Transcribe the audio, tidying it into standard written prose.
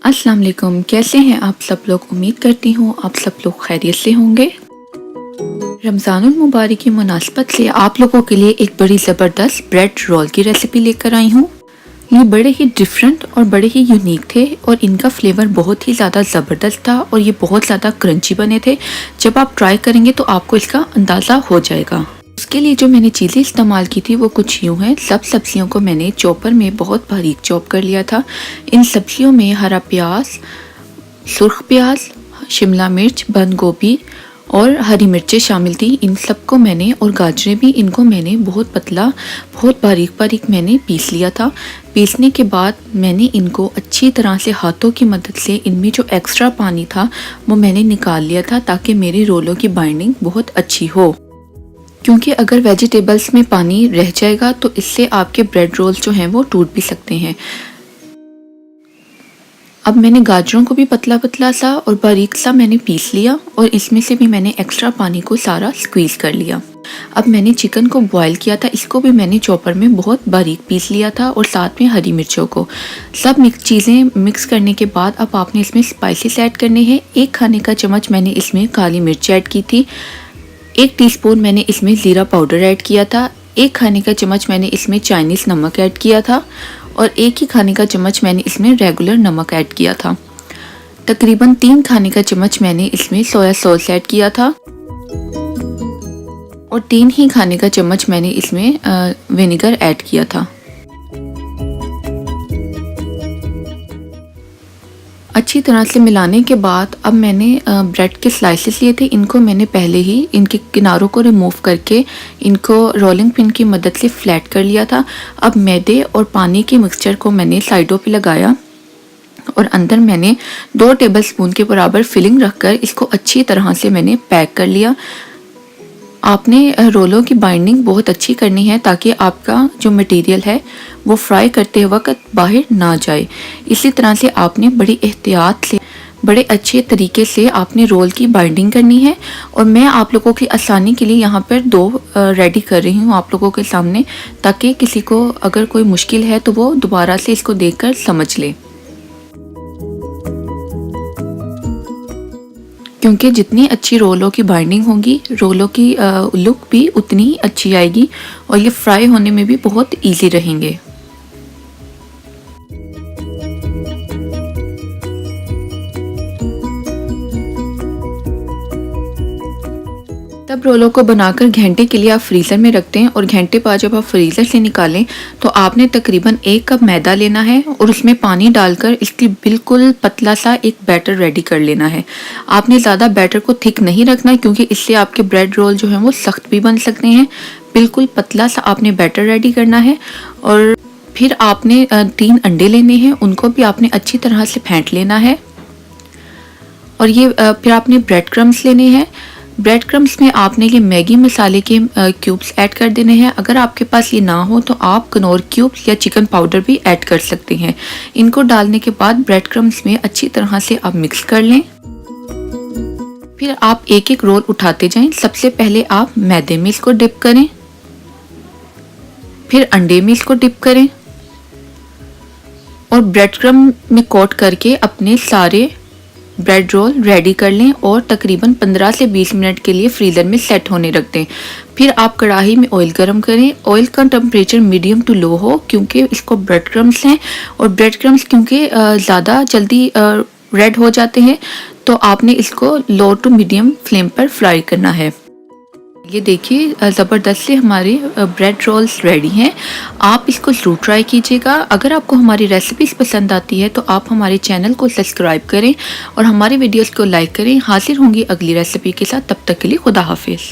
अस्सलाम वालेकुम, कैसे हैं आप सब लोग। उम्मीद करती हूँ आप सब लोग खैरियत से होंगे। रमज़ानुल मुबारक की मुनासबत से आप लोगों के लिए एक बड़ी ज़बरदस्त ब्रेड रोल की रेसिपी लेकर आई हूँ। ये बड़े ही डिफरेंट और बड़े ही यूनिक थे और इनका फ्लेवर बहुत ही ज़्यादा ज़बरदस्त था और ये बहुत ज़्यादा क्रंची बने थे। जब आप ट्राई करेंगे तो आपको इसका अंदाज़ा हो जाएगा। उसके लिए जो मैंने चीज़ें इस्तेमाल की थी वो कुछ यूँ हैं। सब सब्जियों को मैंने चॉपर में बहुत बारीक चॉप कर लिया था। इन सब्जियों में हरा प्याज, सुर्ख प्याज, शिमला मिर्च, बंद गोभी और हरी मिर्चें शामिल थी। इन सबको मैंने और गाजरें भी, इनको मैंने बहुत पतला, बहुत बारीक बारीक मैंने पीस लिया था। पीसने के बाद मैंने इनको अच्छी तरह से हाथों की मदद से इनमें जो एक्स्ट्रा पानी था वो मैंने निकाल लिया था ताकि मेरे रोलों की बाइंडिंग बहुत अच्छी हो। क्योंकि अगर वेजिटेबल्स में पानी रह जाएगा तो इससे आपके ब्रेड रोल्स जो हैं वो टूट भी सकते हैं। अब मैंने गाजरों को भी पतला पतला सा और बारीक सा मैंने पीस लिया और इसमें से भी मैंने एक्स्ट्रा पानी को सारा स्क्वीज कर लिया। अब मैंने चिकन को बॉईल किया था, इसको भी मैंने चॉपर में बहुत बारीक पीस लिया था और साथ में हरी मिर्चों को। सब चीज़ें मिक्स करने के बाद अब आपने इसमें स्पाइसेस ऐड करने हैं। 1 खाने का चम्मच मैंने इसमें काली मिर्च ऐड की थी। 1 टीस्पून मैंने इसमें ज़ीरा पाउडर ऐड किया था। 1 खाने का चम्मच मैंने इसमें चाइनीज़ नमक ऐड किया था और 1 ही खाने का चम्मच मैंने इसमें रेगुलर नमक ऐड किया था। तकरीबन 3 खाने का चम्मच मैंने इसमें सोया सॉस ऐड किया था और 3 ही खाने का चम्मच मैंने इसमें विनेगर ऐड किया था। अच्छी तरह से मिलाने के बाद अब मैंने ब्रेड के स्लाइसेस लिए थे। इनको मैंने पहले ही इनके किनारों को रिमूव करके इनको रोलिंग पिन की मदद से फ्लैट कर लिया था। अब मैदे और पानी के मिक्सचर को मैंने साइडों पे लगाया और अंदर मैंने 2 टेबलस्पून के बराबर फिलिंग रखकर इसको अच्छी तरह से मैंने पैक कर लिया। आपने रोलों की बाइंडिंग बहुत अच्छी करनी है ताकि आपका जो मटेरियल है वो फ्राई करते वक्त बाहर ना जाए। इसी तरह से आपने बड़ी एहतियात से, बड़े अच्छे तरीके से आपने रोल की बाइंडिंग करनी है। और मैं आप लोगों की आसानी के लिए यहाँ पर 2 रेडी कर रही हूँ आप लोगों के सामने, ताकि किसी को अगर कोई मुश्किल है तो वो दोबारा से इसको देखकर समझ ले। क्योंकि जितनी अच्छी रोलों की बाइंडिंग होगी, रोलों की लुक भी उतनी ही अच्छी आएगी और ये फ्राई होने में भी बहुत इजी रहेंगे। तब रोलों को बनाकर घंटे के लिए आप फ्रीज़र में रखते हैं और घंटे बाद जब आप फ्रीज़र से निकालें तो आपने तकरीबन 1 कप मैदा लेना है और उसमें पानी डालकर इसकी बिल्कुल पतला सा एक बैटर रेडी कर लेना है। आपने ज़्यादा बैटर को थिक नहीं रखना क्योंकि इससे आपके ब्रेड रोल जो हैं वो सख्त भी बन सकते हैं। बिल्कुल पतला सा आपने बैटर रेडी करना है और फिर आपने 3 अंडे लेने हैं, उनको भी आपने अच्छी तरह से फेंट लेना है। और ये फिर आपने ब्रेड क्रम्स लेने हैं। ब्रेड क्रम्स में आपने ये मैगी मसाले के क्यूब्स ऐड कर देने हैं। अगर आपके पास ये ना हो तो आप कनौर क्यूब्स या चिकन पाउडर भी ऐड कर सकते हैं। इनको डालने के बाद ब्रेड क्रम्स में अच्छी तरह से आप मिक्स कर लें। फिर आप एक एक रोल उठाते जाएं। सबसे पहले आप मैदे में इसको डिप करें, फिर अंडे में इसको डिप करें और ब्रेड क्रम्ब में कोट करके अपने सारे ब्रेड रोल रेडी कर लें और तकरीबन 15 से 20 मिनट के लिए फ्रीज़र में सेट होने रख दें। फिर आप कढ़ाई में ऑयल गरम करें। ऑयल का टेम्परेचर मीडियम टू लो हो क्योंकि इसको ब्रेड क्रम्स हैं और ब्रेड क्रम्स क्योंकि ज़्यादा जल्दी रेड हो जाते हैं तो आपने इसको लो टू मीडियम फ्लेम पर फ्राई करना है। ये देखिए ज़बरदस्त से हमारे ब्रेड रोल्स रेडी हैं। आप इसको ज़रूर ट्राई कीजिएगा। अगर आपको हमारी रेसिपीज़ पसंद आती है तो आप हमारे चैनल को सब्सक्राइब करें और हमारे वीडियोस को लाइक करें। हाजिर होंगी अगली रेसिपी के साथ, तब तक के लिए खुदा हाफिज़।